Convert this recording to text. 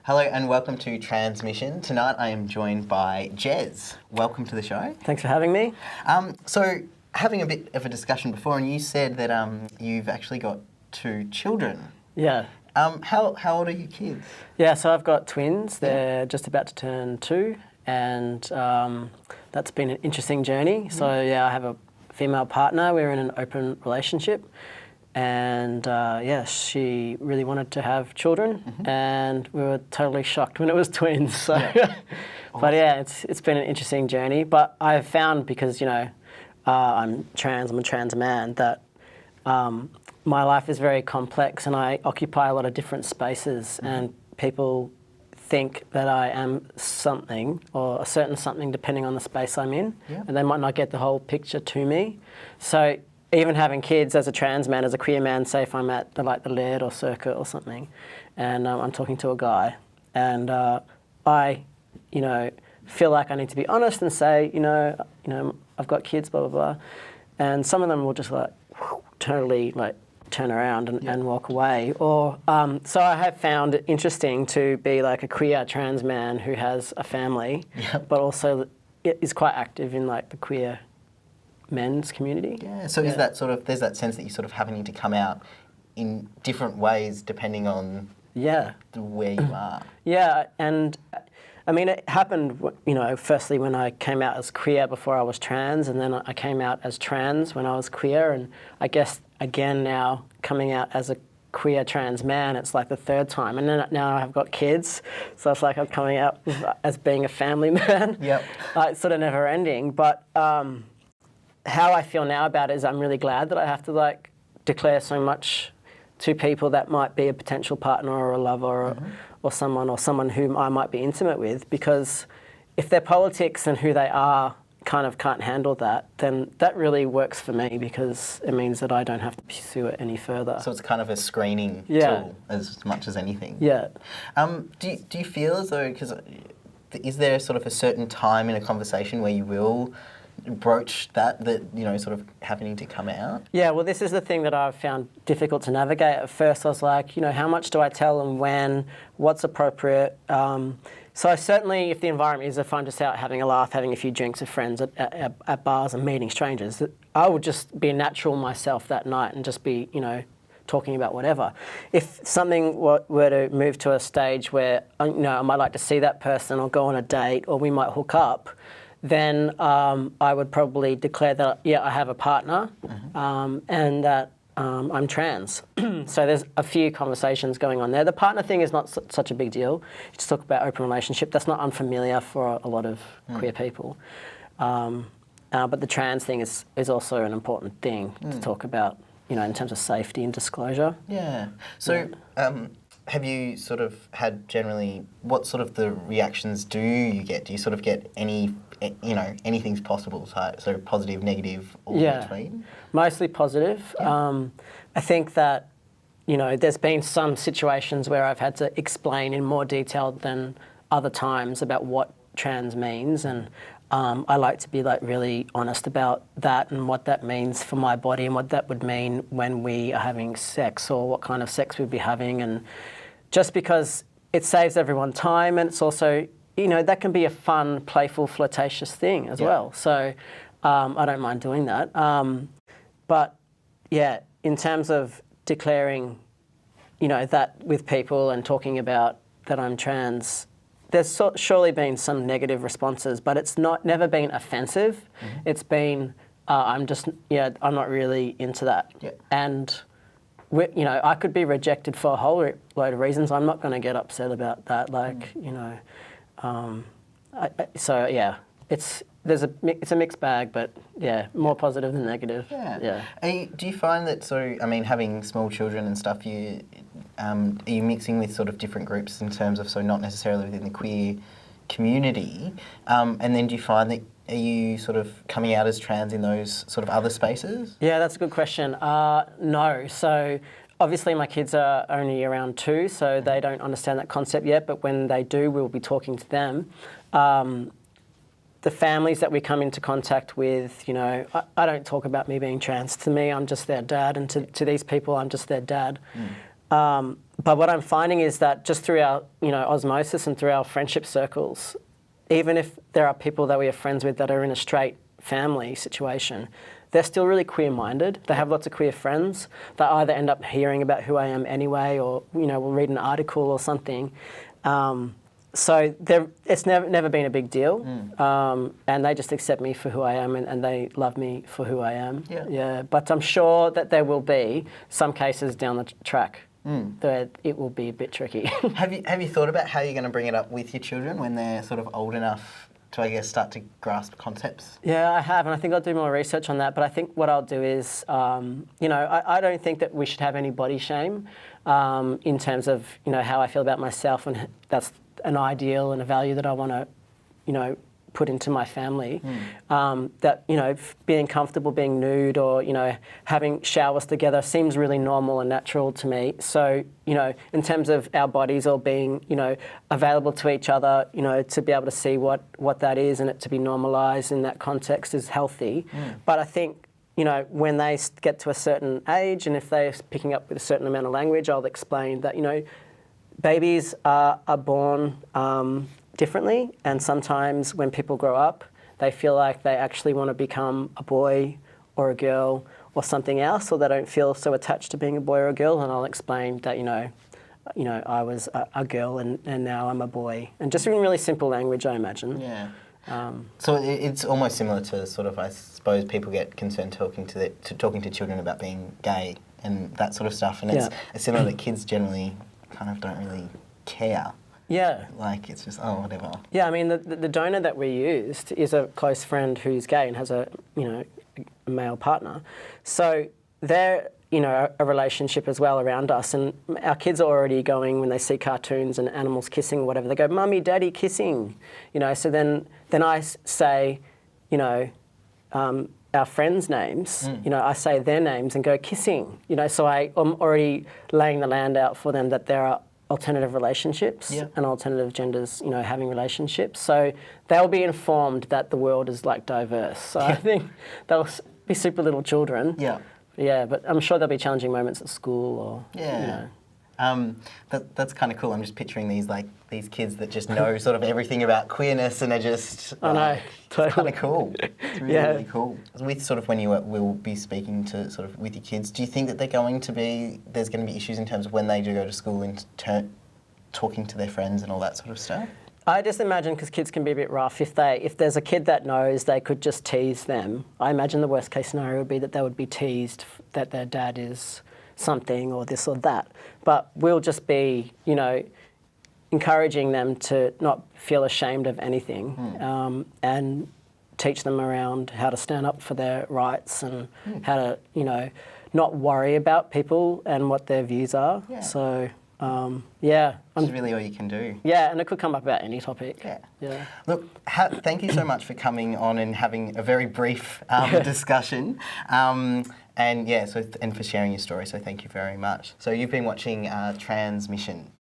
Hello and welcome to Transmission. Tonight I am joined by Jez. Welcome to the show. Thanks for having me. So, having a bit of a discussion before, and you said that you've actually got 2 children. Yeah. How old are your kids? Yeah, so I've got twins. They're just about to turn 2, and that's been an interesting journey. So yeah, I have a female partner. We're in an open relationship, and she really wanted to have children, and we were totally shocked when it was twins. So, but yeah, it's been an interesting journey. But I've found, because I'm a trans man, that my life is very complex, and I occupy a lot of different spaces, and people think that I am something, or a certain something, depending on the space I'm in, and they might not get the whole picture to me. So even having kids as a trans man, as a queer man, say if I'm at the Laird or Circuit or something, and I'm talking to a guy, and I, feel like I need to be honest and say, I've got kids, blah, blah, blah. And some of them will just totally turn around and walk away. Or so I have found it interesting to be like a queer trans man who has a family, but also is quite active in the queer men's community. Yeah, so is that there's that sense that you're sort of having to come out in different ways depending on where you are. Yeah, and I mean, it happened, firstly when I came out as queer before I was trans, and then I came out as trans when I was queer, and I guess, again, now coming out as a queer trans man, it's like the 3rd time, and then now I've got kids, so it's like I'm coming out as being a family man. Yep. It's sort of never ending, but how I feel now about it is I'm really glad that I have to declare so much to people that might be a potential partner or a lover or someone whom I might be intimate with, because if their politics and who they are kind of can't handle that, then that really works for me, because it means that I don't have to pursue it any further. So it's kind of a screening tool as much as anything. Yeah. Do you feel as though, because is there sort of a certain time in a conversation where you will broach that sort of happening to come out? Yeah, well, this is the thing that I've found difficult to navigate. At first I was like, how much do I tell and when, what's appropriate? So certainly if the environment is, if I'm just out having a laugh, having a few drinks with friends at bars and meeting strangers, I would just be natural myself that night and just be, talking about whatever. If something were to move to a stage where, I might like to see that person or go on a date, or we might hook up, then I would probably declare that, I have a partner, and that I'm trans. So there's a few conversations going on there. The partner thing is not such a big deal. You just talk about open relationship. That's not unfamiliar for a lot of queer people. But the trans thing is also an important thing to talk about, in terms of safety and disclosure. Yeah. So have you sort of had generally, what sort of the reactions do you get? Do you sort of get anything's possible, so positive, negative, all in between? Mostly positive. I think that, there's been some situations where I've had to explain in more detail than other times about what trans means, and I like to be really honest about that and what that means for my body and what that would mean when we are having sex, or what kind of sex we'd be having, and just because it saves everyone time, and it's also, that can be a fun, playful, flirtatious thing as well. So I don't mind doing that. But yeah, in terms of declaring, that with people and talking about that I'm trans, there's surely been some negative responses, but it's never been offensive. It's been, I'm not really into that. Yeah. And I could be rejected for a whole load of reasons. I'm not going to get upset about that. So yeah, it's a mixed bag, but yeah, more positive than negative. Yeah. Do you find that, having small children and stuff, are you mixing with sort of different groups in terms of, so not necessarily within the queer community, and then do you find that, are you sort of coming out as trans in those sort of other spaces? Yeah, that's a good question. No. So obviously my kids are only around 2, so they don't understand that concept yet, but when they do, we'll be talking to them. The families that we come into contact with, I don't talk about me being trans. To me, I'm just their dad, and to these people, I'm just their dad. But what I'm finding is that just through our, osmosis and through our friendship circles, even if there are people that we are friends with that are in a straight family situation, they're still really queer-minded. They have lots of queer friends. They either end up hearing about who I am anyway, or will read an article or something. So it's never been a big deal, and they just accept me for who I am, and they love me for who I am. Yeah. But I'm sure that there will be some cases down the track that it will be a bit tricky. Have you thought about how you're going to bring it up with your children when they're sort of old enough to, I guess, start to grasp concepts? Yeah, I have, and I think I'll do more research on that. But I think what I'll do is, I don't think that we should have any body shame in terms of, how I feel about myself, and that's an ideal and a value that I want to, put into my family. That, being comfortable, being nude, or, having showers together seems really normal and natural to me. So, in terms of our bodies all being, available to each other, to be able to see what that is and it to be normalised in that context is healthy. But I think, when they get to a certain age, and if they're picking up with a certain amount of language, I'll explain that, babies are born differently, and sometimes when people grow up, they feel like they actually want to become a boy or a girl or something else, or they don't feel so attached to being a boy or a girl, and I'll explain that, I was a girl and now I'm a boy. And just in really simple language, I imagine. Yeah. So it's almost similar to sort of, I suppose, people get concerned talking to children about being gay and that sort of stuff, and it's similar that kids generally kind of don't really care. Yeah. Like, it's just, oh, whatever. Yeah, I mean, the donor that we used is a close friend who's gay and has a male partner. So they're, a relationship as well around us. And our kids are already going, when they see cartoons and animals kissing or whatever, they go, "Mummy, Daddy, kissing." So then I say, our friends' names, I say their names and go, "Kissing." So I'm already laying the land out for them that there are alternative relationships and alternative genders, having relationships. So they'll be informed that the world is like diverse. So I think they'll be super little children. Yeah. Yeah, but I'm sure there'll be challenging moments at school or, That's kind of cool. I'm just picturing these kids that just know sort of everything about queerness, and are just... I know, totally. It's kind of cool. It's really cool. With sort of when you will be speaking to sort of with your kids, do you think that there's going to be issues in terms of when they do go to school and talking to their friends and all that sort of stuff? I just imagine, because kids can be a bit rough, if there's a kid that knows, they could just tease them. I imagine the worst case scenario would be that they would be teased that their dad is something or this or that. But we'll just be, encouraging them to not feel ashamed of anything, and teach them around how to stand up for their rights and how to, not worry about people and what their views are. Yeah. So... Which is really all you can do. Yeah, and it could come up about any topic. Yeah. Look, thank you so much for coming on and having a very brief discussion. And for sharing your story. So thank you very much. So you've been watching Transmission.